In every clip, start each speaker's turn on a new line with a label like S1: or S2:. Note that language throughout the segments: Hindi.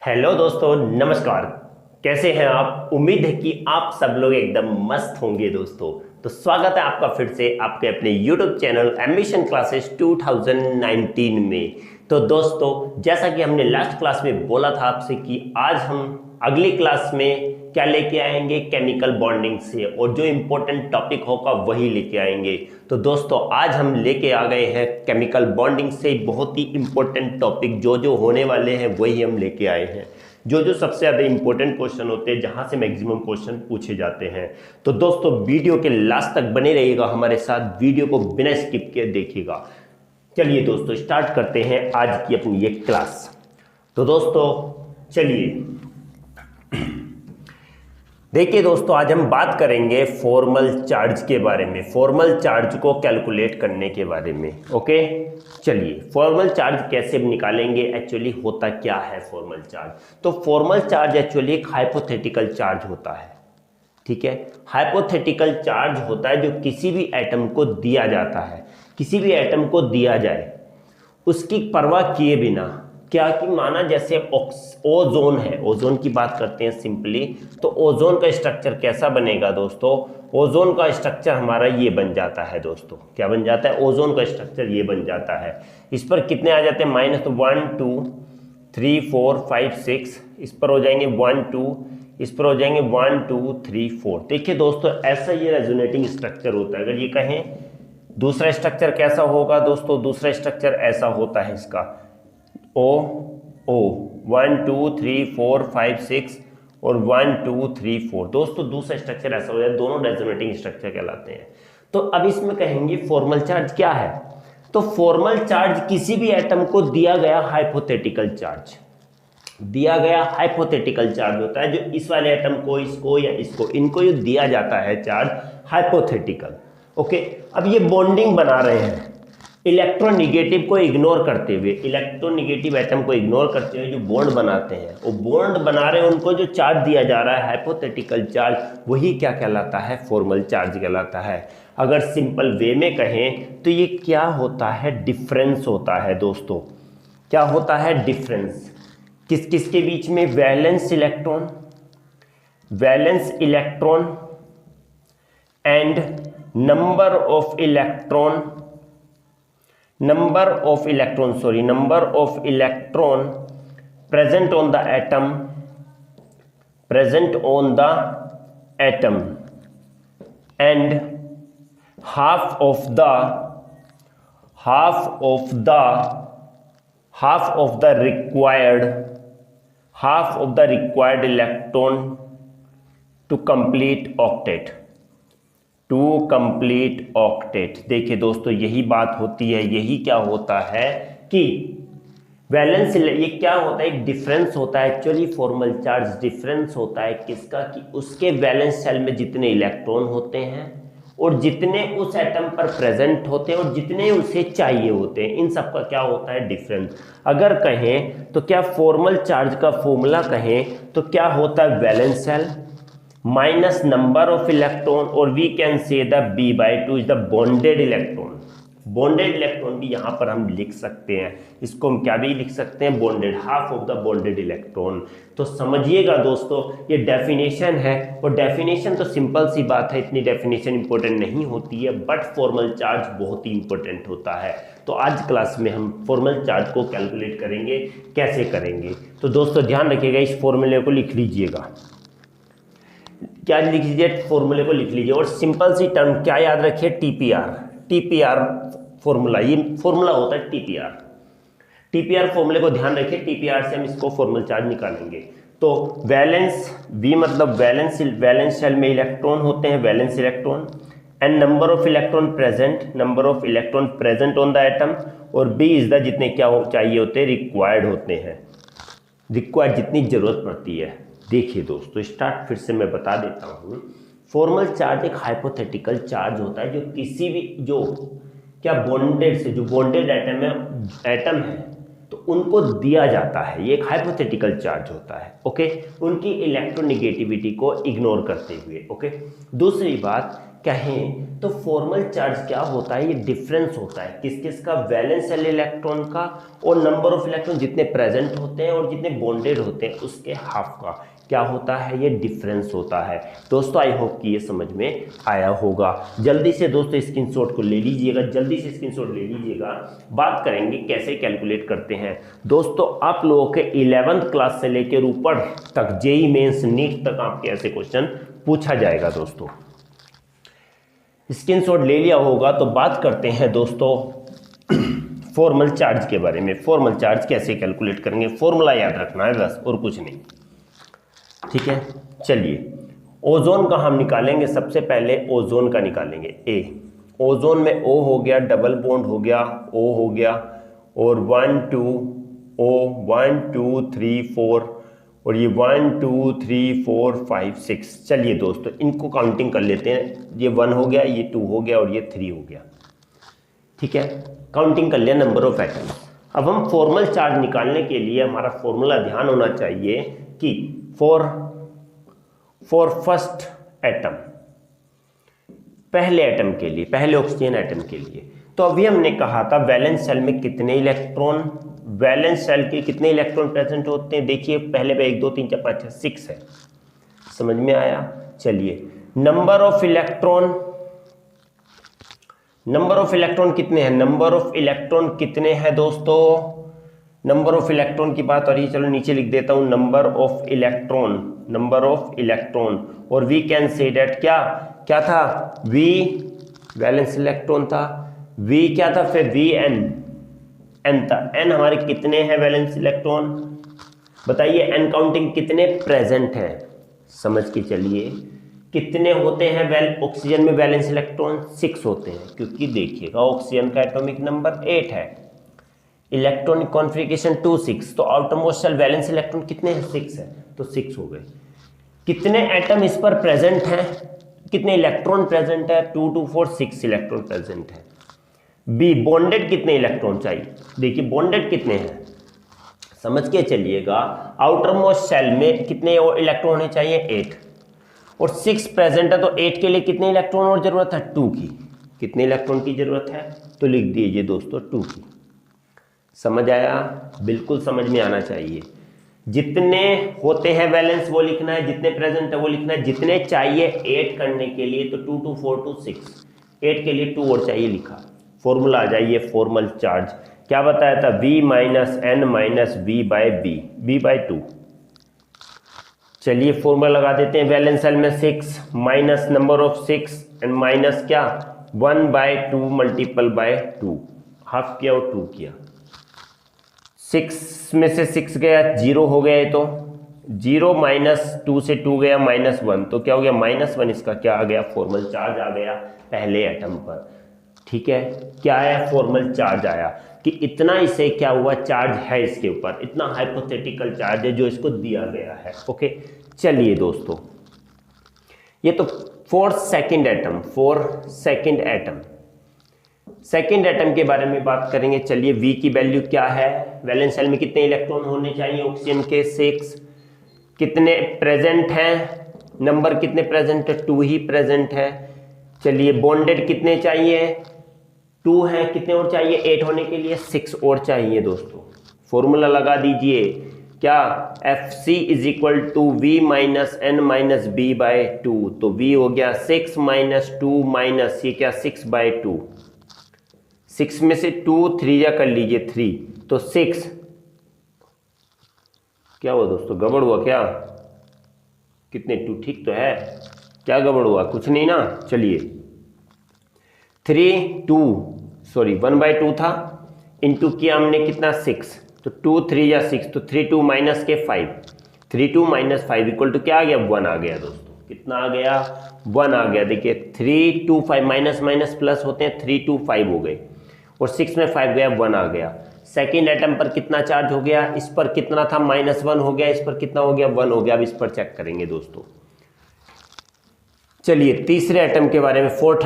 S1: हेलो दोस्तों, नमस्कार। कैसे हैं आप? उम्मीद है कि आप सब लोग एकदम मस्त होंगे दोस्तों। तो स्वागत है आपका फिर से आपके अपने YouTube चैनल एम्बिशन क्लासेस 2019 में। तो दोस्तों, जैसा कि हमने लास्ट क्लास में बोला था आपसे कि आज हम अगली क्लास में क्या लेके आएंगे, केमिकल बॉन्डिंग से, और जो इम्पोर्टेंट टॉपिक होगा वही लेके आएंगे। तो दोस्तों, आज हम लेके आ गए हैं केमिकल बॉन्डिंग से बहुत ही इंपॉर्टेंट टॉपिक। जो जो होने वाले हैं वही हम लेके आए हैं, जो जो सबसे ज़्यादा इंपॉर्टेंट क्वेश्चन होते हैं, जहां से मैक्सिमम क्वेश्चन पूछे जाते हैं। तो दोस्तों, वीडियो के लास्ट तक बने रहिएगा हमारे साथ, वीडियो को बिना स्किप किए देखिएगा। चलिए दोस्तों, स्टार्ट करते हैं आज की अपनी ये क्लास। तो दोस्तों चलिए देखिए दोस्तों, आज हम बात करेंगे फॉर्मल चार्ज के बारे में, फॉर्मल चार्ज को कैलकुलेट करने के बारे में। ओके, चलिए फॉर्मल चार्ज कैसे निकालेंगे, एक्चुअली होता क्या है फॉर्मल चार्ज। तो फॉर्मल चार्ज एक्चुअली एक हाइपोथेटिकल चार्ज होता है, ठीक है। हाइपोथेटिकल चार्ज होता है जो किसी भी एटम को दिया जाता है, किसी भी एटम को दिया जाए उसकी परवाह किए बिना। क्या कि माना जैसे ओजोन है, ओजोन की बात करते हैं सिंपली। तो ओजोन का स्ट्रक्चर कैसा बनेगा दोस्तों? ओजोन का स्ट्रक्चर हमारा ये बन जाता है दोस्तों। क्या बन जाता है? ओजोन का स्ट्रक्चर ये बन जाता है। इस पर कितने आ जाते हैं? माइनस 1 2 3 4 5 6, इस पर हो जाएंगे 1 2, इस पर हो जाएंगे 1 2 3 4। देखिए दोस्तों, ऐसा ये रेजोनेटिंग स्ट्रक्चर होता है। अगर ये कहें दूसरा स्ट्रक्चर कैसा होगा दोस्तों? दूसरा स्ट्रक्चर ऐसा होता है इसका, ओ ओ 1 2 3 4 5 6 और 1 2 3 4। दोस्तों दूसरा स्ट्रक्चर ऐसा हो जाए, दोनों रेजोनेटिंग स्ट्रक्चर कहलाते हैं। तो अब इसमें कहेंगे फॉर्मल चार्ज क्या है। तो फॉर्मल चार्ज किसी भी एटम को दिया गया हाइपोथेटिकल चार्ज, दिया गया हाइपोथेटिकल चार्ज होता है। जो इस वाले एटम को, इसको या इसको, इनको जो दिया जाता है चार्ज हाइपोथेटिकल। ओके, अब ये बॉन्डिंग बना रहे हैं इलेक्ट्रोनिगेटिव को इग्नोर करते हुए, इलेक्ट्रोनिगेटिव एटम को इग्नोर करते हुए जो बॉन्ड बनाते हैं, वो बॉन्ड बना रहे हैं, उनको जो चार्ज दिया जा रहा है हाइपोथेटिकल चार्ज, वही क्या कहलाता है? फॉर्मल चार्ज कहलाता है। अगर सिंपल वे में कहें तो ये क्या होता है? डिफरेंस होता है दोस्तों। क्या होता है? डिफरेंस। किस किस के बीच में? Valence electron, valence electron and number of electron, number of electron present on the atom, present on the atom, and half of the required electron to complete octet, to complete octet. देखिए दोस्तों, यही बात होती है, यही क्या होता है कि वैलेंस, ये क्या होता है? एक डिफरेंस होता है एक्चुअली। फॉर्मल चार्ज डिफरेंस होता है किसका? कि उसके वैलेंस शेल में जितने इलेक्ट्रॉन होते हैं और जितने उस एटम पर प्रेजेंट होते हैं और जितने उसे चाहिए होते हैं, इन सब का क्या होता है? डिफरेंस। अगर कहें तो क्या फॉर्मल चार्ज का फॉर्मूला कहें तो क्या होता है? Valence shell minus number of electron, और we can say the B/2 is the bonded electron. Bonded electron भी यहाँ पर हम लिख सकते हैं, इसको हम क्या भी लिख सकते हैं? Bonded, half of the bonded electron. तो समझिएगा दोस्तों, ये डेफिनेशन है, और डेफिनेशन तो सिंपल सी बात है, इतनी डेफिनेशन इंपॉर्टेंट नहीं होती है, बट फॉर्मल चार्ज बहुत ही इंपॉर्टेंट होता है। तो आज क्लास में हम फॉर्मल चार्ज को कैलकुलेट करेंगे। कैसे करेंगे? तो दोस्तों ध्यान रखिएगा, इस फॉर्मूले को लिख लीजिएगा। क्या लिख लीजिए? फॉर्मूले को लिख लीजिए, और सिंपल सी टर्म क्या याद रखिए? टीपीआर। टीपीआर फॉर्मूला, ये फॉर्मूला होता है टीपीआर। टीपीआर फॉर्मूले को ध्यान रखिए, टीपीआर से हम इसको फॉर्मल चार्ज निकालेंगे। तो वैलेंस, वी मतलब वैलेंस, वैलेंस शेल में इलेक्ट्रॉन होते हैं, valence electron, and number of electron present, number of electron present on the atom, और बी इज द जितने क्या चाहिए होते हैं? रिक्वायर्ड होते हैं, रिक्वायर्ड जितनी जरूरत पड़ती है। देखिए दोस्तों, स्टार्ट फिर से मैं बता देता हूँ। फॉर्मल चार्ज एक हाइपोथेटिकल चार्ज होता है जो किसी भी, जो क्या बॉन्डेड से, जो बॉन्डेड एटम है तो उनको दिया जाता है। ये एक हाइपोथेटिकल चार्ज होता है। ओके, उनकी इलेक्ट्रोनिगेटिविटी को इग्नोर करते हुए। ओके, दूसरी बात कहें तो फॉर्मल चार्ज क्या होता है, ये डिफरेंस होता है किस किस का, वैलेंस शेल इलेक्ट्रॉन का और नंबर ऑफ इलेक्ट्रॉन जितने प्रेजेंट होते हैं और जितने बॉन्डेड होते हैं उसके हाफ का क्या होता है, ये डिफरेंस होता है। दोस्तों आई होप कि ये समझ में आया होगा। जल्दी से दोस्तों स्क्रीनशॉट को ले लीजिएगा, जल्दी से स्क्रीनशॉट ले लीजिएगा। बात करेंगे कैसे कैलकुलेट करते हैं। दोस्तों आप लोगों के 11th क्लास से लेकर ऊपर तक जेई मेंस नीट तक आपके ऐसे क्वेश्चन पूछा जाएगा। दोस्तों स्क्रीनशॉट ले लिया होगा तो बात करते हैं दोस्तों फॉर्मल चार्ज के बारे में। फॉर्मल चार्ज कैसे कैलकुलेट करेंगे, फॉर्मूला याद रखना है बस और कुछ नहीं, ठीक है। चलिए ओजोन का हम निकालेंगे, सबसे पहले ओजोन का निकालेंगे। ए ओजोन में O हो गया, डबल बॉन्ड हो गया, O हो गया और 1 2 O 1 2 3 4 और ये 1 2 3 4 5 6। चलिए दोस्तों इनको काउंटिंग कर लेते हैं, ये 1 हो गया, ये 2 हो गया और ये 3 हो गया, ठीक है। काउंटिंग कर लिया नंबर ऑफ एटम। अब हम फॉर्मल चार्ज निकालने के लिए हमारा फॉर्मूला ध्यान होना चाहिए कि फॉर फर्स्ट एटम, पहले एटम के लिए, पहले ऑक्सीजन एटम के लिए, तो अभी हमने कहा था वैलेंस शेल में कितने इलेक्ट्रॉन, वैलेंस शेल के कितने इलेक्ट्रॉन प्रेजेंट होते हैं। देखिए पहले पे 1 2 3 4 5 6 6 है, समझ में आया। चलिए number of electron, number of electron कितने हैं, नंबर ऑफ इलेक्ट्रॉन कितने हैं दोस्तों, नंबर ऑफ इलेक्ट्रॉन की बात हो रही है, चलो नीचे लिख देता हूं number of electron, number of electron. और वी कैन से दैट क्या क्या था, वी वैलेंस इलेक्ट्रॉन था, वी क्या था, फिर वी एन, एन था, एन हमारे कितने हैं वैलेंस इलेक्ट्रॉन, बताइए एन काउंटिंग कितने प्रेजेंट हैं, समझ के चलिए कितने होते हैं ऑक्सीजन में वैलेंस इलेक्ट्रॉन 6 होते हैं, क्योंकि देखिएगा ऑक्सीजन का एटॉमिक नंबर 8 है, इलेक्ट्रॉनिक कॉन्फ़िगरेशन 2 6, तो आउटरमोस्ट शेल वैलेंस इलेक्ट्रॉन कितने हैं 6 है, तो 6 हो गए। कितने एटम इस पर प्रेजेंट हैं, कितने इलेक्ट्रॉन प्रेजेंट है, 2 2 4 6 इलेक्ट्रॉन प्रेजेंट है। बी बॉन्डेड कितने इलेक्ट्रॉन चाहिए, देखिए बॉन्डेड कितने हैं, समझ के चलिएगा आउटरमोस्ट शेल में कितने इलेक्ट्रॉन होने चाहिए 8 और 6 प्रेजेंट है, तो 8 के लिए कितने इलेक्ट्रॉन और जरूरत है 2 की, कितने इलेक्ट्रॉन की जरूरत है, तो लिख दीजिए दोस्तों 2 की। समझ आया, बिल्कुल समझ में आना चाहिए। जितने होते हैं वैलेंस वो लिखना है, जितने प्रेजेंट है वो लिखना है, जितने चाहिए 8 करने के लिए तो 2 2 4 2 6, 8 के लिए 2 और चाहिए लिखा। फॉर्मूला आ जाइए फॉर्मल चार्ज, क्या बताया था, V minus N minus V by B, B by 2। चलिए फॉर्मूला लगा देते हैं, वैलेंस शेल में 6 minus number of 6 and minus क्या 1 बाय 2 मल्टीपल बाय 2, हाफ किया और 2 किया, 6 में से 6 गया 0 हो गया, तो 0 माइनस 2 से 2 गया -1, तो क्या हो गया -1, इसका क्या आ गया फॉर्मल चार्ज आ गया पहले एटम पर, ठीक है। क्या आया फॉर्मल चार्ज आया कि इतना इसे क्या हुआ चार्ज है इसके ऊपर, इतना हाइपोथेटिकल चार्ज है जो इसको दिया गया है, ओके। चलिए दोस्तों ये तो for second atom, for second atom, second atom के बारे में बात करेंगे। चलिए V की वैल्यू क्या है, वैलेंस शेल में कितने इलेक्ट्रॉन होने चाहिए ऑक्सीजन के 6, कितने प्रेजेंट हैं, नंबर कितने प्रेजेंट है 2 ही प्रेजेंट है। चलिए बॉन्डेड कितने चाहिए 2 है, कितने और चाहिए 8 होने के लिए 6 और चाहिए दोस्तों। फॉर्मूला लगा दीजिए क्या, FC is equal to V minus N minus B by 2, तो V हो गया 6 माइनस 2 माइनस ये क्या 6 बाय 2, 6 में से 2 3 या कर लीजिए 3, तो 6 क्या हुआ दोस्तों, गड़बड़ हुआ क्या, कितने 2 ठीक तो है, क्या गड़बड़ हुआ, कुछ नहीं ना। चलिए 1/2 था, इंटू किया हमने कितना 6, तो 2 3 या 6, तो 3 2 माइनस के 5, 3 2 माइनस 5 इक्वल टू क्या आ गया 1 आ गया दोस्तों, कितना आ गया 1 आ गया। देखिए 3 2 5 माइनस माइनस प्लस होते हैं, 3 2 5 हो गए और 6 में 5 गया 1 आ गया। सेकेंड एटम पर कितना चार्ज हो गया, इस पर कितना था -1 हो गया, इस पर कितना हो गया 1 हो गया। अब इस पर चेक करेंगे दोस्तों। चलिए तीसरे एटम के बारे में, फोर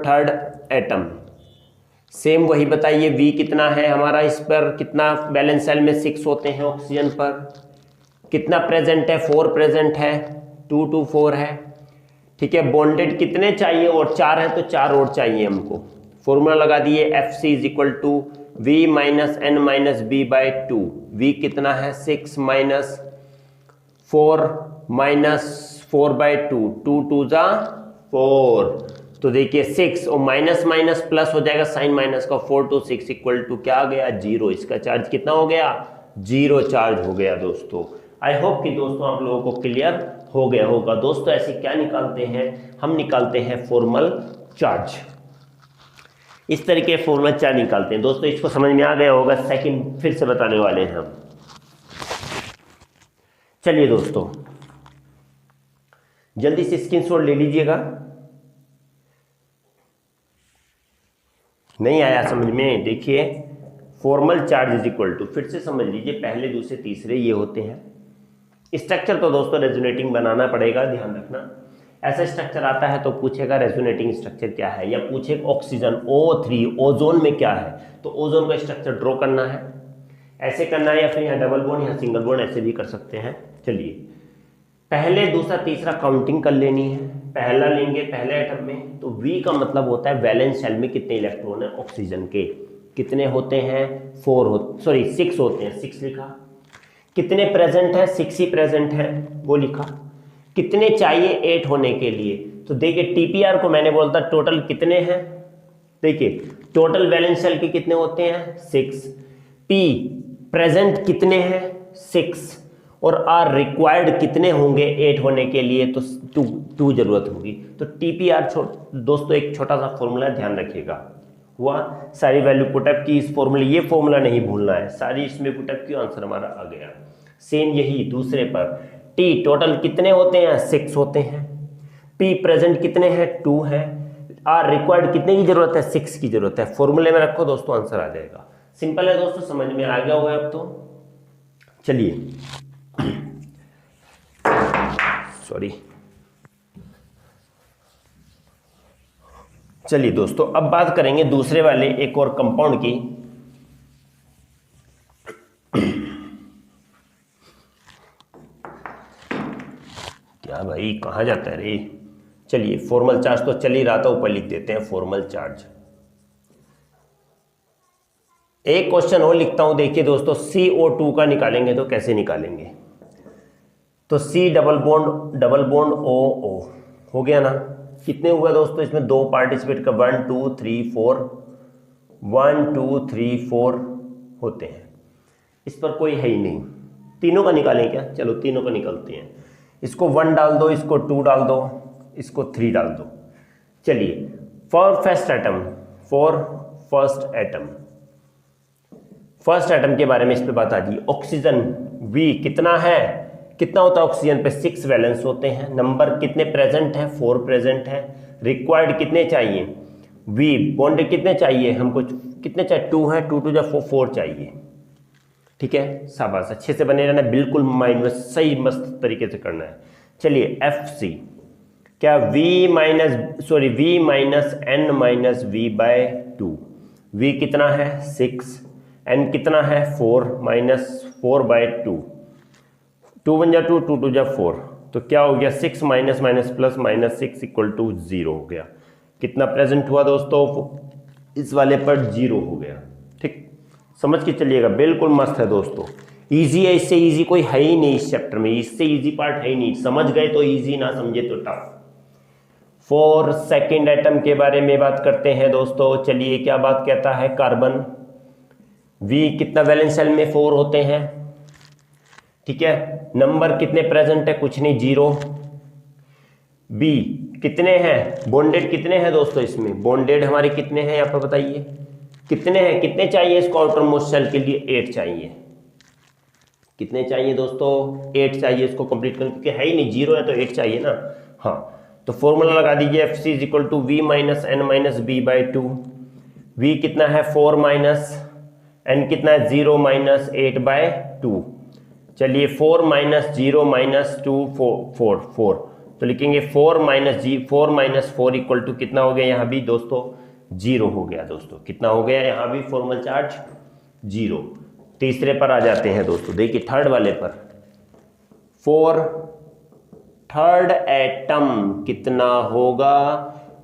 S1: थर्ड एटम सेम वही बताइए, V कितना है हमारा, इस पर कितना वैलेंस शेल में 6 होते हैं ऑक्सीजन पर, कितना प्रेजेंट है 4 प्रेजेंट है, 2 2 4 है, ठीक है, बॉन्डेड कितने चाहिए, और 4 है तो 4 और चाहिए हमको। फॉर्मूला लगा दिए, F C is equal to V minus N minus B by 2। V कितना है 6 माइनस 4 बाई 2, 2 2 जा 4। तो देखिए 6 और माइनस माइनस प्लस हो जाएगा, साइन माइनस का, 4 to 6 इक्वल टू क्या आ गया 0। इसका चार्ज कितना हो गया 0 चार्ज हो गया दोस्तों। आई होप कि दोस्तों आप लोगों को क्लियर हो गया होगा। दोस्तों ऐसे क्या निकालते हैं, हम निकालते हैं फॉर्मल चार्ज। इस तरीके फॉर्मल चार्ज निकालते हैं दोस्तों। इसको समझ में आ गया होगा, सेकंड फिर से बताने वाले हैं हम। चलिए दोस्तों जल्दी से स्क्रीनशॉट ले लीजिएगा। नहीं आया समझ में, देखिए formal charge is equal to, फिर से समझ लीजिए, पहले दूसरे तीसरे ये होते हैं। स्ट्रक्चर तो दोस्तों रेजोनेटिंग बनाना पड़ेगा, ध्यान रखना। ऐसा स्ट्रक्चर आता है तो पूछेगा रेजोनेटिंग स्ट्रक्चर क्या है, या पूछेगा ऑक्सीजन O3 ओजोन में क्या है, तो ओजोन का स्ट्रक्चर ड्रॉ करना है, ऐसे करना है, या फिर यहाँ डबल बॉन्ड या सिंगल बॉन्ड ऐसे भी कर सकते हैं। चलिए पहले दूसरा तीसरा काउंटिंग कर लेनी है। पहला लेंगे पहले एटम में, तो V का मतलब होता है वैलेंस शेल में कितने इलेक्ट्रॉन है ऑक्सीजन के, कितने होते हैं 6 होते हैं, 6 लिखा। कितने प्रेजेंट है 6 ही प्रेजेंट है वो लिखा। कितने चाहिए 8 होने के लिए, तो देखिए TPR को मैंने बोलता टोटल कितने हैं, देखिए टोटल वैलेंस शेल के कितने होते हैं 6, P प्रेजेंट कितने हैं 6, और R रिक्वायर्ड कितने होंगे 8 होने के लिए, तो 2 जरूरत होगी। तो TPR दोस्तों एक छोटा सा फॉर्मूला ध्यान रखिएगा, हुआ सारी वैल्यू पुटअप की इस फॉर्मूले, ये फॉर्मूला नहीं भूलना है, सारी इसमें पुटअप की, आंसर हमारा आ गया। सेम यही दूसरे पर, T टोटल कितने होते हैं 6 होते हैं, P प्रेजेंट कितने हैं 2 है, R रिक्वायर्ड कितने की जरूरत है 6 की जरूरत है। फॉर्मूले में रखो दोस्तों, आंसर आ जाएगा। सिंपल है दोस्तों, समझ में आ गया होगा अब तो। चलिए सॉरी, चलिए दोस्तों अब बात करेंगे दूसरे वाले एक और कंपाउंड की। क्या भाई कहाँ जाता है रे। चलिए फॉर्मल चार्ज तो चल ही रहा था, ऊपर लिख देते हैं फॉर्मल चार्ज। एक क्वेश्चन और लिखता हूं, देखिए दोस्तों CO2 का निकालेंगे तो कैसे निकालेंगे, तो C डबल बॉन्ड O हो गया ना। कितने हुआ दोस्तों इसमें, 2 पार्टिसिपेट का 1 2 3 4 होते हैं। इस पर कोई है ही नहीं, तीनों का निकालें क्या, चलो तीनों का निकलते हैं। इसको 1 डाल दो, इसको 2 डाल दो, इसको 3 डाल दो। चलिए फॉर फर्स्ट एटम के बारे में इस पे बात आ जी। ऑक्सीजन V कितना है, कितना होता है ऑक्सीजन पे 6 वैलेंस होते हैं। नंबर कितने प्रेजेंट है 4 प्रेजेंट है। रिक्वायर्ड कितने चाहिए V, बॉन्ड कितने चाहिए हमको, कितने चाहिए 2 है, 2 2 जा 4 चाहिए। ठीक है, शाबाश, अच्छे से बने रहना, बिल्कुल माइंड में सही मस्त तरीके से करना है। चलिए FC क्या V minus N minus V by 2। V कितना है 6, N कितना है 4 माइनस 4 बाय 2, 2 1 जा 2 2 2 जा 4, तो क्या हो गया 6 minus minus plus minus 6 equal to 0 हो गया। कितना प्रेजेंट हुआ दोस्तों, इस वाले पर 0 हो गया। ठीक, समझ के चलिएगा, बिल्कुल मस्त है दोस्तों, इजी है, इससे इजी कोई है ही नहीं इस चैप्टर में, इससे इजी पार्ट है ही नहीं। समझ गए तो इजी, ना समझे तो टफ। फॉर सेकेंड एटम के बारे में बात करते हैं दोस्तों। चलिए क्या बात कहता है, कार्बन V कितना वैलेंस शेल में 4 होते हैं। ठीक है, नंबर कितने प्रेजेंट है, कुछ नहीं 0। B कितने हैं, बॉन्डेड कितने हैं दोस्तों, इसमें बॉन्डेड हमारे कितने हैं यहाँ पर बताइए, कितने हैं, कितने चाहिए इसको आउटर मोस्ट शेल के लिए, 8 चाहिए। कितने चाहिए दोस्तों, 8 चाहिए इसको कंप्लीट करने, क्योंकि है ही नहीं 0 है तो 8 चाहिए ना। हाँ, तो फॉर्मूला लगा दीजिए, FC is equal to V minus N minus B by 2। V कितना है 4 माइनस N कितना है 0 माइनस 8 बाय 2। चलिए 4 माइनस 0 माइनस 2 4, तो लिखेंगे 4 माइनस 4 इक्वल टू कितना हो गया यहाँ भी दोस्तों 0 हो गया दोस्तों। कितना हो गया यहाँ भी फॉर्मल चार्ज 0। तीसरे पर आ जाते हैं दोस्तों, देखिए थर्ड वाले पर 4 थर्ड एटम कितना होगा,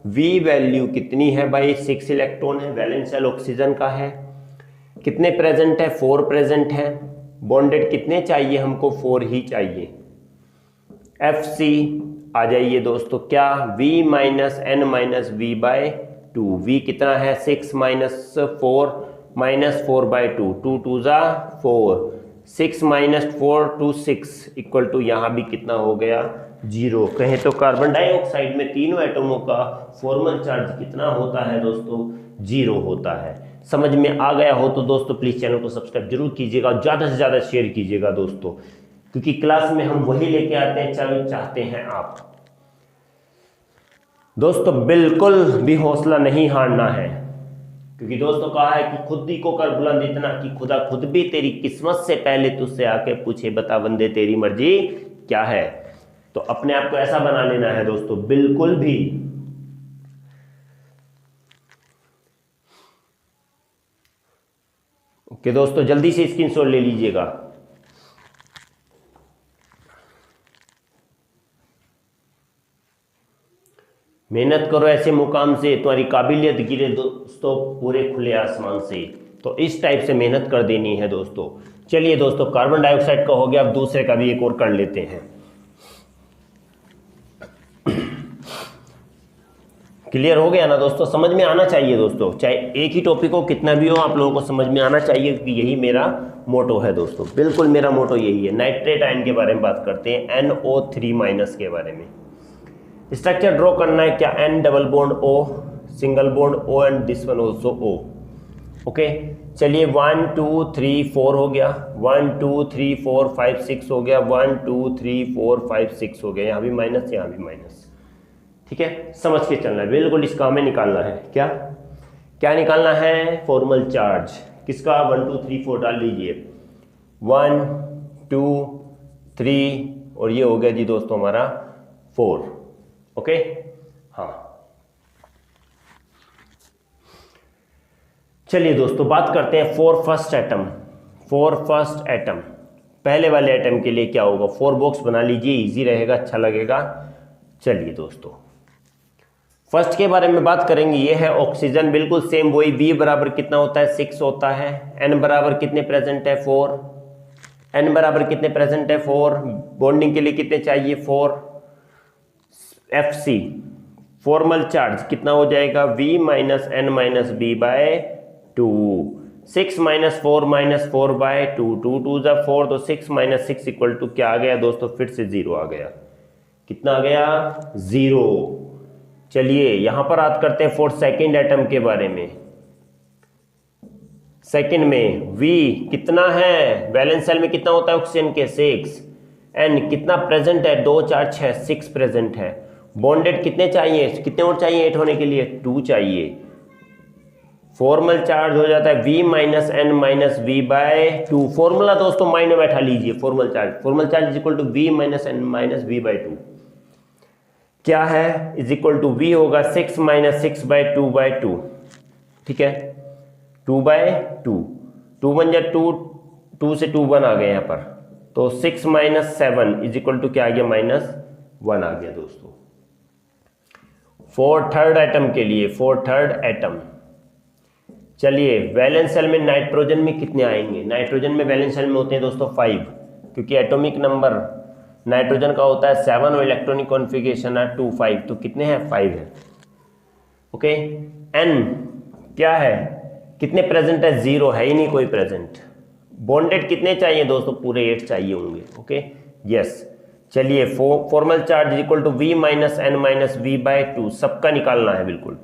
S1: V वैल्यू कितनी है भाई, 6 इलेक्ट्रॉन है, वैलेंस शेल ऑक्सीजन का है, कितने प्रेजेंट है, 4 प्रेजेंट है, बॉन्डेड कितने चाहिए हमको, 4 ही चाहिए। FC आ जाइए दोस्तों, क्या V minus N minus V by 2, V कितना है 6 माइनस 4 माइनस 4 बाई 2, 2 2 जा 4, 6 माइनस 4 टू 6 इक्वल टू यहाँ भी कितना हो गया 0। कहें तो कार्बन डाइऑक्साइड में तीनों एटमों का फॉर्मल चार्ज कितना होता है दोस्तों, 0 होता है। समझ में आ गया हो तो दोस्तों प्लीज चैनल को सब्सक्राइब जरूर कीजिएगा और ज़्यादा से ज़्यादा शेयर कीजिएगा दोस्तों, क्योंकि क्लास में हम वही लेके आते हैं चाहते हैं आप। दोस्तों बिल्कुल भी हौसला नहीं हारना है, क्योंकि दोस्तों कहा है कि खुद ही को कर बुलंद इतना कि खुदा खुद भी तेरी किस्मत से पहले तुझसे आके पूछे बता बंदे तेरी मर्जी क्या है। तो अपने आप को ऐसा बना लेना है दोस्तों, बिल्कुल भी ओके दोस्तों, जल्दी से स्क्रीनशॉट ले लीजिएगा। मेहनत करो ऐसे मुकाम से तुम्हारी काबिलियत गिरे दोस्तों पूरे खुले आसमान से, तो इस टाइप से मेहनत कर देनी है दोस्तों। चलिए दोस्तों, कार्बन डाइऑक्साइड का हो गया, अब दूसरे का भी एक और कर लेते हैं। क्लियर हो गया ना दोस्तों, समझ में आना चाहिए दोस्तों, चाहे एक ही टॉपिक हो कितना भी हो आप लोगों को समझ में आना चाहिए, क्योंकि यही मेरा मोटो है दोस्तों, बिल्कुल मेरा मोटो यही है। नाइट्रेट आयन के बारे में बात करते हैं, NO3 माइनस के बारे में। स्ट्रक्चर ड्रॉ करना है क्या, N double bond O, single bond O and this one also O। Okay चलिए 1 2 3 4 हो गया, 1 2 3 4 5 6 हो गया, 1 2 3 4 5 6 हो गया, यहाँ भी माइनस यहाँ भी माइनस। ठीक है, समझ के चलना है, बिल्कुल इसका हमें निकालना है। क्या क्या निकालना है, फॉर्मल चार्ज किसका, 1 2 3 4 डाल लीजिए, 1 2 3 और ये हो गया जी दोस्तों हमारा 4। ओके हाँ चलिए दोस्तों बात करते हैं फॉर फर्स्ट एटम। पहले वाले एटम के लिए क्या होगा, 4 बॉक्स बना लीजिए, इजी रहेगा, अच्छा लगेगा। चलिए दोस्तों फर्स्ट के बारे में बात करेंगे, ये है ऑक्सीजन, बिल्कुल सेम वही। V बराबर कितना होता है 6 होता है, N बराबर कितने प्रेजेंट है 4, N बराबर कितने प्रेजेंट है 4, बॉन्डिंग के लिए कितने चाहिए 4। FC फॉर्मल चार्ज कितना हो जाएगा, V minus N minus B by 2, 6 minus 4 minus 4 by 2, 2 2 जा 4, तो 6 माइनस 6 इक्वल टू क्या आ गया दोस्तों, फिर से 0 आ गया। कितना आ गया 0। चलिए यहां पर बात करते हैं फॉर सेकेंड एटम के बारे में। सेकेंड में V कितना है, वैलेंस शेल में कितना होता है ऑक्सीजन के 6, N कितना प्रेजेंट है 2 4 6 6 प्रेजेंट है, बॉन्डेड कितने चाहिए, कितने और चाहिए 8 होने के लिए 2 चाहिए। फॉर्मल चार्ज हो जाता है V minus N minus V by 2। Formula दोस्तों माइंड में बैठा लीजिए, formal charge is equal to V minus N minus V by 2 क्या है, इज इक्वल टू V होगा 6 माइनस 6 बाय 2 बाय 2। ठीक है 2 बाय 2, 2 1 जा 2, 2 से 2 1 आ गए यहाँ पर, तो 6 माइनस 7 इज इक्वल टू क्या आ गया -1 आ गया दोस्तों। फॉर थर्ड एटम के लिए, फॉर थर्ड एटम चलिए वैलेंस शेल में नाइट्रोजन में कितने आएंगे, नाइट्रोजन में वैलेंस शेल में होते हैं दोस्तों 5, क्योंकि एटॉमिक नंबर नाइट्रोजन का होता है 7 और इलेक्ट्रॉनिक कॉन्फ़िगरेशन है 2 5, तो कितने हैं 5 है। ओके N क्या है, कितने प्रेजेंट है 0 है ही नहीं कोई प्रेजेंट। बॉन्डेड कितने चाहिए दोस्तों, पूरे 8 चाहिए होंगे। ओके यस चलिए formal charge equal to V minus N minus V by 2, सबका निकालना है बिल्कुल।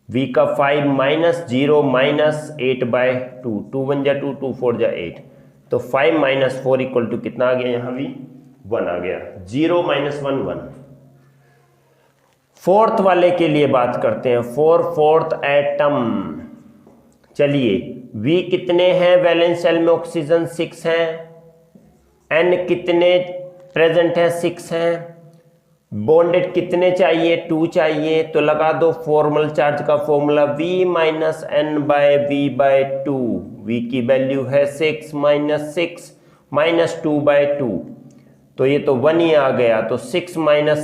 S1: V का 5 माइनस 0 माइनस 8 बाय 2, 2 1 जा 2, 2 4 जा 8, तो 5 माइनस 4 इक्वल टू कितना आ गया, यहाँ भी 1 आ गया, 0 माइनस 1 1। फोर्थ वाले के लिए बात करते हैं, फॉर फोर्थ एटम चलिए V कितने हैं वैलेंस शेल में ऑक्सीजन 6 हैं, N कितने प्रेजेंट है 6 हैं, बॉन्डेड कितने चाहिए 2 चाहिए, तो लगा दो फॉर्मल चार्ज का formula V minus N by V by 2। V की वैल्यू है 6 माइनस 6 माइनस 2 बाय 2, तो ये तो 1 ही आ गया, तो 6 -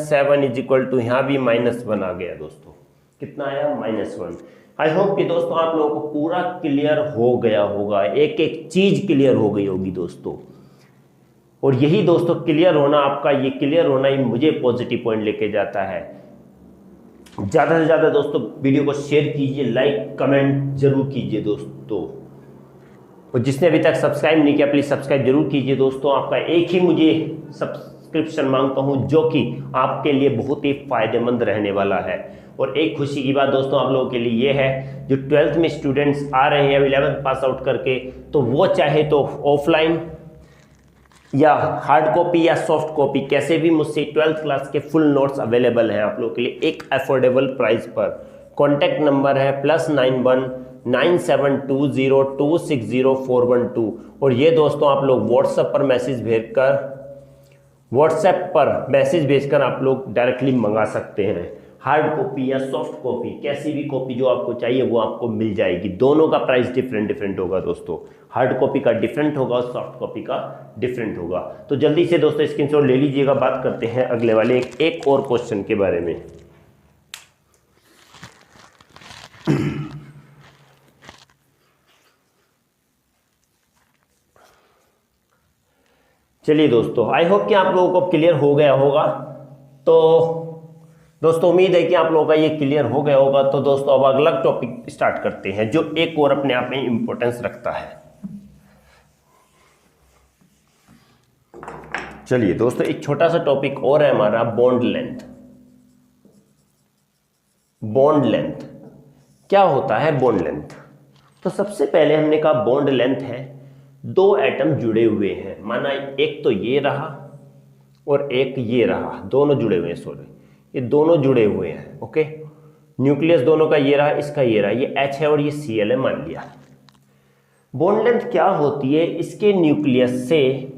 S1: 7 इज इक्वल टू यहाँ भी -1 आ गया दोस्तों। कितना आया? -1। आई होप कि दोस्तों आप लोगों को पूरा क्लियर हो गया होगा, एक एक चीज क्लियर हो गई होगी दोस्तों। और यही दोस्तों क्लियर होना, आपका ये क्लियर होना ही मुझे पॉजिटिव पॉइंट लेके जाता है। ज़्यादा से ज़्यादा दोस्तों वीडियो को शेयर कीजिए, लाइक कमेंट जरूर कीजिए दोस्तों। और जिसने अभी तक सब्सक्राइब नहीं किया प्लीज़ सब्सक्राइब जरूर कीजिए दोस्तों। आपका एक ही मुझे सब्सक्रिप्शन मांगता हूं जो कि आपके लिए बहुत ही फायदेमंद रहने वाला है। और एक खुशी की बात दोस्तों आप लोगों के लिए ये है, जो 12th में स्टूडेंट्स आ रहे हैं 11th पास आउट करके, तो वो चाहे तो ऑफलाइन या हार्ड कॉपी या सॉफ्ट कॉपी कैसे भी मुझसे 12th क्लास के फुल नोट्स अवेलेबल हैं आप लोगों के लिए एक अफोर्डेबल प्राइस पर। कॉन्टैक्ट नंबर है +91 9720260412। और ये दोस्तों आप लोग व्हाट्सएप पर मैसेज भेजकर आप लोग डायरेक्टली मंगा सकते हैं। हार्ड कॉपी या सॉफ्ट कॉपी कैसी भी कॉपी जो आपको चाहिए वो आपको मिल जाएगी। दोनों का प्राइस डिफरेंट होगा दोस्तों, हार्ड कॉपी का डिफरेंट होगा और सॉफ्ट कॉपी का डिफरेंट होगा। तो जल्दी से दोस्तों स्क्रीनशॉट ले लीजिएगा। बात करते हैं अगले वाले एक और क्वेश्चन के बारे में। चलिए दोस्तों, आई होप कि आप लोगों को क्लियर हो गया होगा। तो दोस्तों उम्मीद है कि आप लोगों का ये क्लियर हो गया होगा। तो दोस्तों अब अगला टॉपिक स्टार्ट करते हैं जो एक और अपने आप में इंपॉर्टेंस रखता है। चलिए दोस्तों, एक छोटा सा टॉपिक और है हमारा, बॉन्ड लेंथ। बॉन्ड लेंथ क्या होता है? बॉन्ड लेंथ, तो सबसे पहले हमने कहा बॉन्ड लेंथ है दो एटम जुड़े हुए हैं। माना एक तो ये रहा और एक ये रहा, दोनों जुड़े हुए हैं, सॉरी ये दोनों जुड़े हुए हैं। ओके, न्यूक्लियस दोनों का ये रहा, इसका ये रहा, ये H है और ये Cl है मान लिया। बॉन्ड लेंथ क्या होती है? इसके न्यूक्लियस से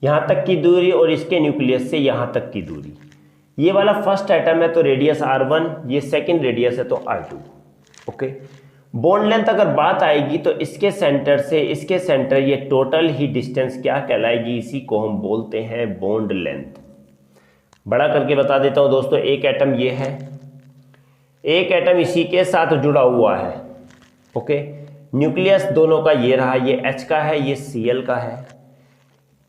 S1: यहाँ तक की दूरी और इसके न्यूक्लियस से यहाँ तक की दूरी। ये वाला फर्स्ट एटम है तो रेडियस R1, ये सेकंड रेडियस है तो R2। ओके, बॉन्ड लेंथ अगर बात आएगी तो इसके सेंटर से इसके सेंटर ये टोटल ही डिस्टेंस क्या कहलाएगी? इसी को हम बोलते हैं बॉन्ड लेंथ। बड़ा करके बता देता हूं दोस्तों, एक एटम ये है, एक एटम इसी के साथ जुड़ा हुआ है। ओके, न्यूक्लियस दोनों का ये रहा, ये H का है, ये Cl का है।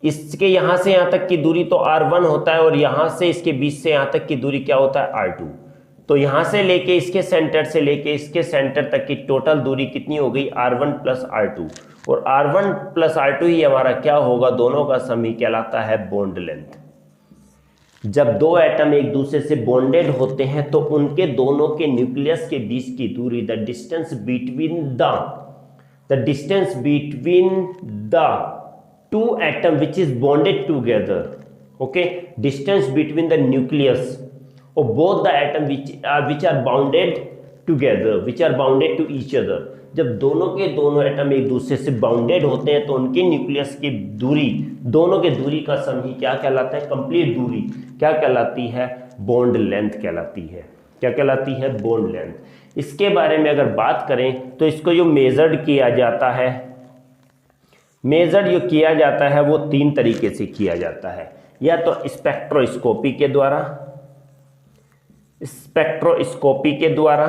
S1: इसके यहां से यहां तक की दूरी तो R1 होता है और यहां से इसके बीच से यहां तक की दूरी क्या होता है? R2। तो यहां से लेके इसके सेंटर से लेके इसके सेंटर तक की टोटल दूरी कितनी हो गई? R1 + R2। और R1 + R2 ही हमारा क्या होगा? दोनों का सम ही कहलाता है बॉन्ड लेंथ। जब दो एटम एक दूसरे से बॉन्डेड होते हैं तो उनके दोनों के न्यूक्लियस के बीच की दूरी, the distance between the two atom which is bonded together. Okay, distance between the nucleus of both the atom which are bounded to each other। जब दोनों के दोनों एटम एक दूसरे से बाउंडेड होते हैं तो उनके न्यूक्लियस की दूरी, दोनों के दूरी का सम ही क्या कहलाता है? कंप्लीट दूरी क्या कहलाती है? बॉन्ड लेंथ कहलाती है। क्या कहलाती है? Bond length. इसके बारे में अगर बात करें तो इसको जो मेजर्ड किया जाता है, वो 3 तरीके से किया जाता है। या तो स्पेक्ट्रोस्कोपी के द्वारा,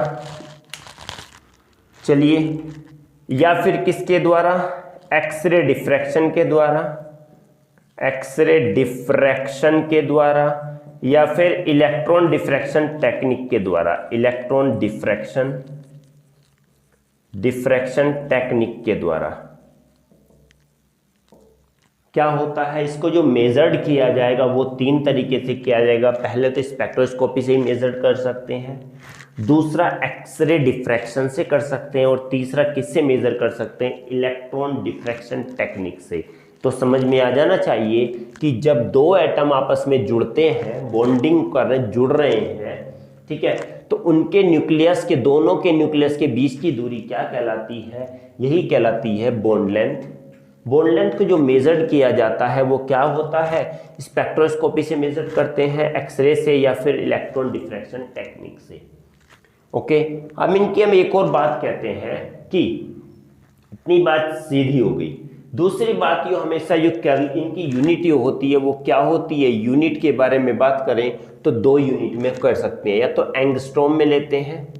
S1: चलिए, या फिर किसके द्वारा? एक्सरे डिफ्रैक्शन के द्वारा, या फिर इलेक्ट्रॉन डिफ्रैक्शन टेक्निक के द्वारा। इलेक्ट्रॉन डिफ्रैक्शन टेक्निक के द्वारा क्या होता है? इसको जो मेजर्ड किया जाएगा वो 3 तरीके से किया जाएगा। पहले तो स्पेक्ट्रोस्कोपी से ही मेजर कर सकते हैं, दूसरा एक्सरे डिफ्रैक्शन से कर सकते हैं और तीसरा किससे मेजर कर सकते हैं? इलेक्ट्रॉन डिफ्रैक्शन टेक्निक से। तो समझ में आ जाना चाहिए कि जब दो एटम आपस में जुड़ते हैं, बॉन्डिंग कर रहे, जुड़ रहे हैं, ठीक है, तो उनके न्यूक्लियस के, दोनों के न्यूक्लियस के बीच की दूरी क्या कहलाती है? यही कहलाती है बॉन्ड लेंथ। बॉन्ड लेंथ को जो मेजर्ड किया जाता है वो क्या होता है? स्पेक्ट्रोस्कोपी से मेजर करते हैं, एक्सरे से, या फिर इलेक्ट्रॉन डिफ्रैक्शन टेक्निक से। ओके, अब इनकी हम एक और बात कहते हैं कि इतनी बात सीधी हो गई। दूसरी बात जो हमेशा जो इनकी यूनिट जो होती है वो क्या होती है, यूनिट के बारे में बात करें तो 2 यूनिट में कर सकते हैं, या तो एंगस्ट्रॉम में लेते हैं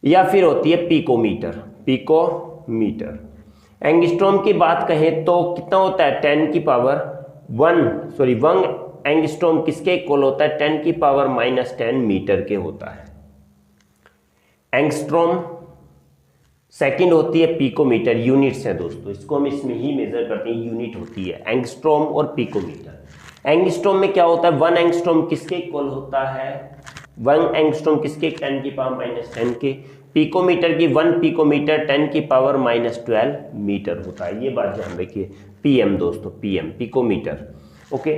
S1: या फिर होती है पिकोमीटर। पिकोमीटर एंगस्ट्रॉम की बात कहें तो कितना होता है 10 की पावर 1 एंगस्ट्रॉम किसके इक्वल होता है 10 की पावर -10 मीटर के होता है एंगस्ट्रॉम। सेकंड होती है पिकोमीटर, यूनिट्स हैं दोस्तों, इसको हम इसमें ही मेजर करते हैं, यूनिट होती है एंगस्ट्रॉम और पिकोमीटर। एंगस्ट्रॉम में क्या होता है 1 एंगस्ट्रॉम किसके इक्वल होता है 1 एंगस्ट्रॉम किसके 10 की पावर -10 के, पिकोमीटर की 1 पिकोमीटर 10 की पावर -12 मीटर होता है। ये बात ध्यान रखिए, पीएम दोस्तों, पीएम पिकोमीटर। ओके,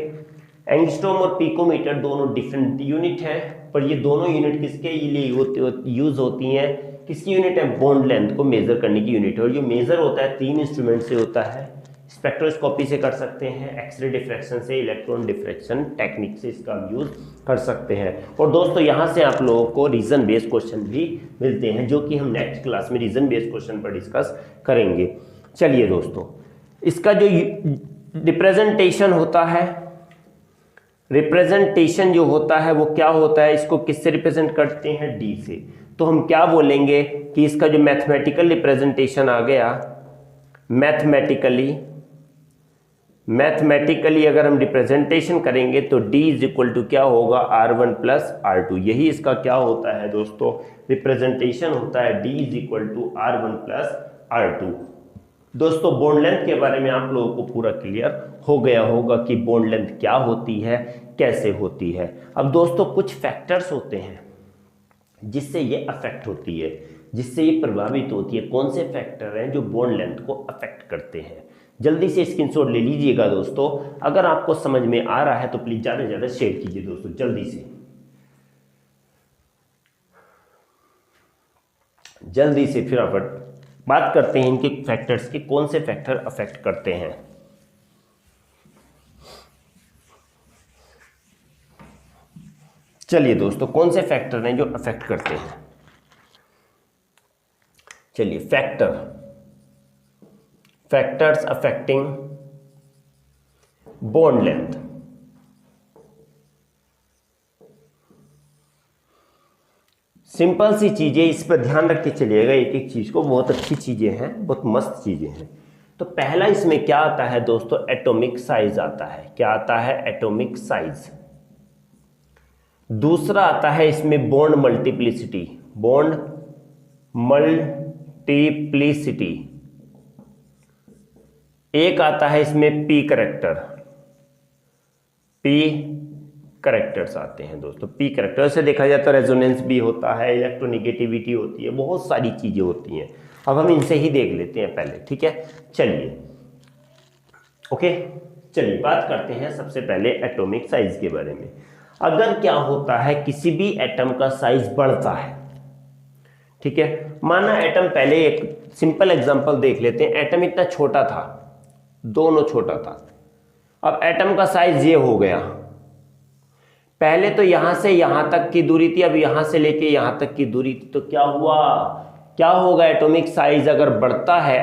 S1: एंगस्ट्रॉम और पिकोमीटर दोनों डिफरेंट यूनिट है, पर ये दोनों यूनिट किसके लिए यूज होती हैं, किसकी यूनिट है, बॉन्ड लेंथ को मेजर करने की यूनिट है। और ये मेजर होता है 3 इंस्ट्रूमेंट से होता है, स्पेक्ट्रोस्कोपी से कर सकते हैं, एक्सरे डिफ्रैक्शन से, इलेक्ट्रॉन डिफ्रैक्शन टेक्निक से इसका यूज कर सकते हैं। और दोस्तों यहाँ से आप लोगों को रीजन बेस्ड क्वेश्चन भी मिलते हैं, जो कि हम नेक्स्ट क्लास में रीजन बेस्ड क्वेश्चन पर डिस्कस करेंगे। चलिए दोस्तों, इसका जो रिप्रेजेंटेशन होता है, रिप्रेजेंटेशन जो होता है वो क्या होता है, इसको किससे रिप्रेजेंट करते हैं, डी से। तो हम क्या बोलेंगे कि इसका जो मैथमेटिकल रिप्रेजेंटेशन आ गया, मैथमेटिकली अगर हम रिप्रेजेंटेशन करेंगे तो D इज इक्वल टू क्या होगा R1 प्लस R2। यही इसका क्या होता है दोस्तों, रिप्रेजेंटेशन होता है D is equal to R1 plus R2। दोस्तों बॉन्ड लेंथ के बारे में आप लोगों को पूरा क्लियर हो गया होगा कि बॉन्ड लेंथ क्या होती है, कैसे होती है। अब दोस्तों कुछ फैक्टर्स होते हैं जिससे ये अफेक्ट होती है, जिससे ये प्रभावित होती है। कौन से फैक्टर हैं जो बॉन्ड लेंथ को अफेक्ट करते हैं, जल्दी से स्क्रीनशॉट ले लीजिएगा दोस्तों। अगर आपको समझ में आ रहा है तो प्लीज ज़्यादा से ज़्यादा शेयर कीजिए दोस्तों, जल्दी से फिर आप बात करते हैं इनके फैक्टर्स के, कौन से फैक्टर अफेक्ट करते हैं। चलिए दोस्तों, कौन से फैक्टर हैं जो अफेक्ट करते हैं। चलिए, factors affecting bond length. Simple सी चीजें, इस पर ध्यान रख के चलिएगा एक एक चीज को, बहुत अच्छी चीजें हैं, बहुत मस्त चीजें हैं। तो पहला इसमें क्या आता है दोस्तों, एटॉमिक साइज आता है। क्या आता है, एटॉमिक साइज। दूसरा आता है इसमें बॉन्ड मल्टीप्लिसिटी, बॉन्ड मल्टीप्लिसिटी। एक आता है इसमें पी करेक्टर, पी करेक्टर्स आते हैं दोस्तों। पी करेक्टर से देखा जाए तो रेजोनेंस भी होता है, इलेक्ट्रोनिगेटिविटी होती है, बहुत सारी चीजें होती हैं। अब हम इनसे ही देख लेते हैं पहले, ठीक है। चलिए, ओके, चलिए बात करते हैं सबसे पहले एटॉमिक साइज के बारे में। अगर क्या होता है, किसी भी एटम का साइज बढ़ता है, ठीक है। माना एटम, पहले एक सिंपल एग्जांपल देख लेते हैं। एटम इतना छोटा था, दोनों छोटा था। अब एटम का साइज ये हो गया, पहले तो यहां से यहां तक की दूरी थी, अब यहां से लेके यहां तक की दूरी थी। तो क्या हुआ, क्या होगा, एटॉमिक साइज अगर बढ़ता है,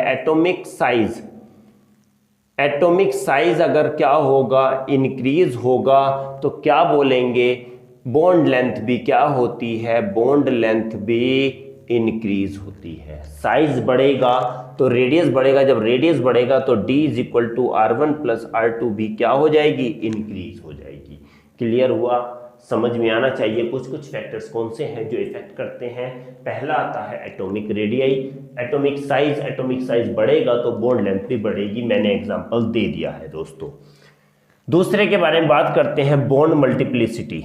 S1: एटॉमिक साइज अगर क्या होगा, इंक्रीज होगा, तो क्या बोलेंगे, बॉन्ड लेंथ भी क्या होती है, बॉन्ड लेंथ भी इंक्रीज होती है। साइज बढ़ेगा तो रेडियस बढ़ेगा, जब रेडियस बढ़ेगा तो D is equal to R1 plus R2 भी क्या हो जाएगी, इंक्रीज हो जाएगी। क्लियर हुआ, समझ में आना चाहिए। कुछ फैक्टर्स कौन से हैं जो इफेक्ट करते हैं। पहला आता है एटॉमिक रेडियस, एटॉमिक साइज बढ़ेगा तो बॉन्ड लेंथ भी बढ़ेगी, मैंने एग्जांपल दे दिया है दोस्तों। दूसरे के बारे में बात करते हैं, bond multiplicity.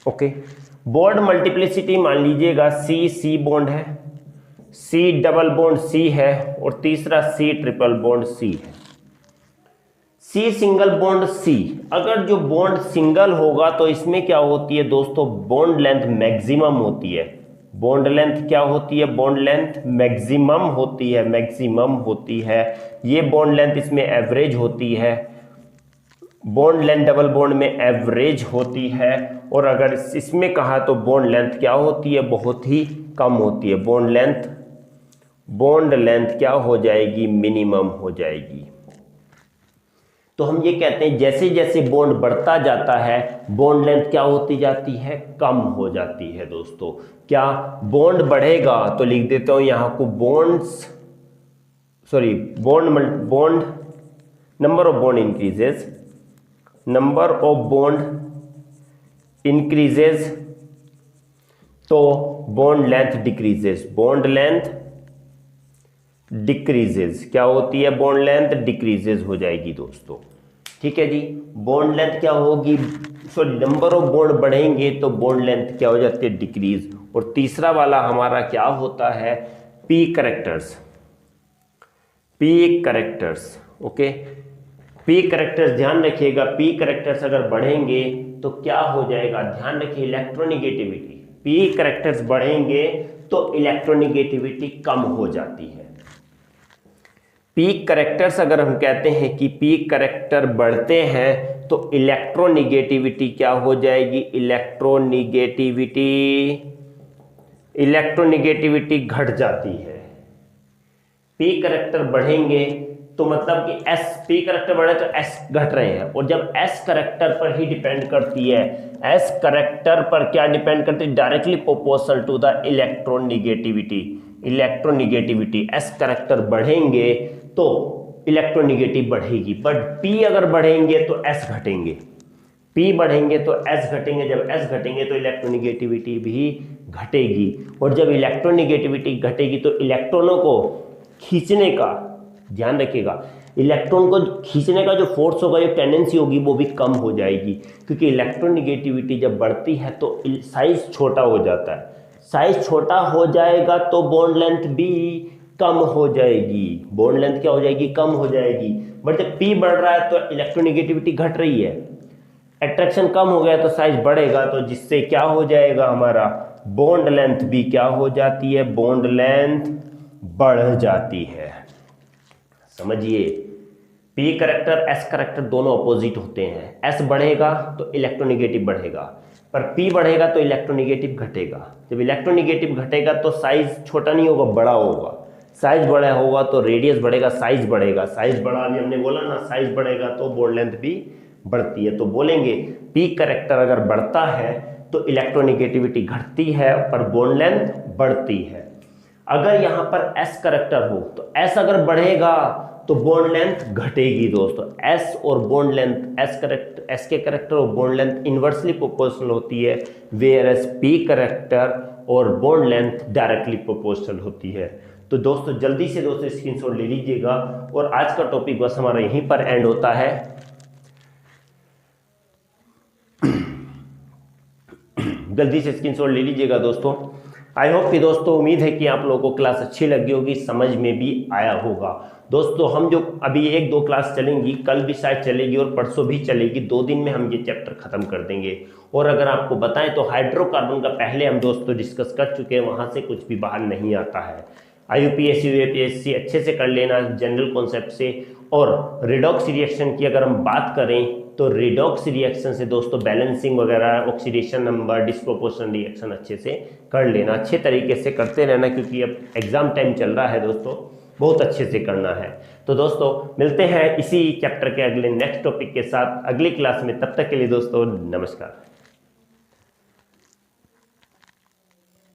S1: Okay, bond multiplicity मान लीजिएगा C बॉन्ड है, C डबल बॉन्ड C है, और तीसरा C ट्रिपल बॉन्ड C है। C सिंगल बॉन्ड C, अगर जो बॉन्ड सिंगल होगा तो इसमें क्या होती है दोस्तों, बॉन्ड लेंथ मैक्सिमम होती है। बॉन्ड लेंथ क्या होती है, बॉन्ड लेंथ मैक्सिमम होती है, मैक्सिमम होती है। ये बॉन्ड लेंथ इसमें एवरेज होती है, बॉन्ड लेंथ डबल बॉन्ड में एवरेज होती है। और अगर इसमें कहा तो बॉन्ड लेंथ क्या होती है, बहुत ही कम होती है। बॉन्ड लेंथ बॉन्ड लेंथ क्या हो जाएगी, मिनिमम हो जाएगी। तो हम ये कहते हैं जैसे जैसे बॉन्ड बढ़ता जाता है बॉन्ड लेंथ क्या होती जाती है, कम हो जाती है दोस्तों। क्या बॉन्ड बढ़ेगा तो लिख देता हूं यहां को bond number of bond increases, number of bond increases तो bond length decreases, bond length decreases क्या होती है, बॉन्ड लेंथ डिक्रीजेस हो जाएगी दोस्तों। ठीक है जी, बॉन्ड लेंथ क्या होगी, नंबर ऑफ बॉन्ड बढ़ेंगे तो बॉन्ड लेंथ क्या हो जाती है, डिक्रीज। और तीसरा वाला हमारा क्या होता है, P characters, P characters. Okay, P characters ध्यान रखिएगा, पी करेक्टर्स अगर बढ़ेंगे तो क्या हो जाएगा, ध्यान रखिए इलेक्ट्रोनिगेटिविटी, पी करेक्टर्स बढ़ेंगे तो इलेक्ट्रोनिगेटिविटी कम हो जाती है। पीक करेक्टर्स अगर हम कहते हैं कि पीक करेक्टर बढ़ते हैं तो इलेक्ट्रोनिगेटिविटी क्या हो जाएगी, इलेक्ट्रोनिगेटिविटी घट जाती है। पीक करेक्टर बढ़ेंगे तो मतलब कि एस, पी करेक्टर बढ़े तो एस घट रहे हैं, और जब एस करेक्टर पर ही डिपेंड करती है, एस करेक्टर पर क्या डिपेंड करती है, directly proportional to the electronegativity. S character बढ़ेंगे तो इलेक्ट्रोनिगेटिव बढ़ेगी, बट पी अगर बढ़ेंगे तो एस घटेंगे, पी बढ़ेंगे तो एस घटेंगे, जब एस घटेंगे तो इलेक्ट्रोनिगेटिविटी भी घटेगी, और जब इलेक्ट्रोनिगेटिविटी घटेगी तो इलेक्ट्रॉनों को खींचने का, ध्यान रखिएगा, इलेक्ट्रॉन को खींचने का जो फोर्स होगा, जो टेंडेंसी होगी वो भी कम हो जाएगी, क्योंकि इलेक्ट्रोनिगेटिविटी जब बढ़ती है तो साइज छोटा हो जाता है, साइज छोटा हो जाएगा तो बॉन्ड लेंथ भी कम हो जाएगी, बॉन्ड लेंथ क्या हो जाएगी, कम हो जाएगी। बट जब पी बढ़ रहा है तो इलेक्ट्रोनिगेटिविटी घट रही है, अट्रैक्शन कम हो गया तो साइज बढ़ेगा, तो जिससे क्या हो जाएगा, हमारा बॉन्ड लेंथ भी क्या हो जाती है, बॉन्ड लेंथ बढ़ जाती है। समझिए, पी करेक्टर एस करेक्टर दोनों अपोजिट होते हैं, एस बढ़ेगा तो इलेक्ट्रोनिगेटिव बढ़ेगा, पर पी बढ़ेगा तो इलेक्ट्रोनिगेटिव घटेगा। जब इलेक्ट्रोनिगेटिव घटेगा तो साइज छोटा नहीं होगा, बड़ा होगा, साइज बड़ा होगा तो रेडियस बढ़ेगा, साइज बढ़ेगा, साइज बढ़ा, अभी हमने बोला ना, साइज बढ़ेगा तो बॉन्ड लेंथ भी बढ़ती है। तो बोलेंगे पी करेक्टर अगर बढ़ता है तो इलेक्ट्रोनिगेटिविटी घटती है पर बॉन्ड लेंथ बढ़ती है। अगर यहां पर एस करेक्टर हो तो एस अगर बढ़ेगा तो बॉन्ड लेंथ घटेगी दोस्तों। एस और बॉन्ड लेंथ, एस के करेक्टर और बॉन्ड लेंथ इनवर्सली प्रोपोर्शनल होती है, वेयर एस पी करेक्टर और बॉन्ड लेंथ डायरेक्टली प्रोपोर्शनल होती है। तो दोस्तों जल्दी से दोस्तों स्क्रीनशॉट ले लीजिएगा, और आज का टॉपिक बस हमारा यहीं पर एंड होता है। जल्दी से स्क्रीनशॉट ले लीजिएगा दोस्तों। आई होप कि दोस्तों, उम्मीद है कि आप लोगों को क्लास अच्छी लगी होगी, समझ में भी आया होगा। दोस्तों हम जो अभी 1-2 क्लास चलेंगी, कल भी शायद चलेगी और परसों भी चलेगी, 2 दिन में हम ये चैप्टर खत्म कर देंगे। और अगर आपको बताएं तो हाइड्रोकार्बन का पहले हम दोस्तों डिस्कस कर चुके हैं, वहां से कुछ भी बाहर नहीं आता है। IUPAC UPSC अच्छे से कर लेना जनरल कॉन्सेप्ट से। और रिडॉक्स रिएक्शन की अगर हम बात करें तो रिडॉक्स रिएक्शन से दोस्तों बैलेंसिंग वगैरह, ऑक्सीडेशन नंबर, डिस्प्रोपोर्शन रिएक्शन अच्छे से कर लेना, अच्छे तरीके से करते रहना, क्योंकि अब एग्जाम टाइम चल रहा है दोस्तों, बहुत अच्छे से करना है। तो दोस्तों मिलते हैं इसी चैप्टर के अगले नेक्स्ट टॉपिक के साथ अगली क्लास में, तब तक के लिए दोस्तों नमस्कार।